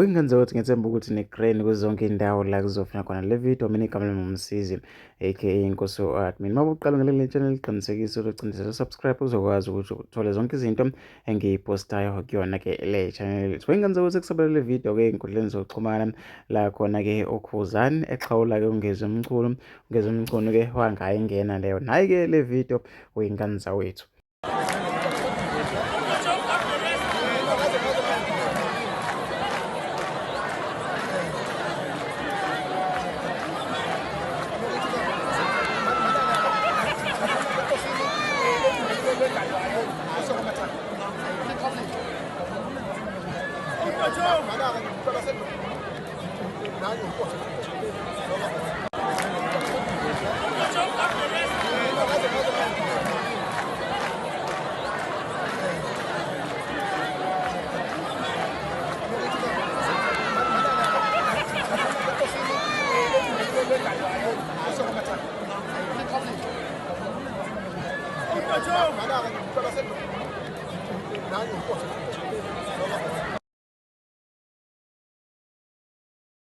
Bengenza ukuthi ngethemba ukuthi ne-grain kuzonke indawo la kuzofika khona le video. Mina igama lami ngumsizi aka Inkosi Admin. Uma uqala ngale channel liqinisekise ucindezela subscribe uzokwazi ukuthi uthole zonke izinto engiyipostayo kuyona ke le channel. Bengenza ukuthi kusabela le video ke inkundleni zokuxhumana la khona ke ukhuzani exhawula ke ungezwe umculo ke wangayingena leyo. Nayi ke le video uyingane zawethu. Nayi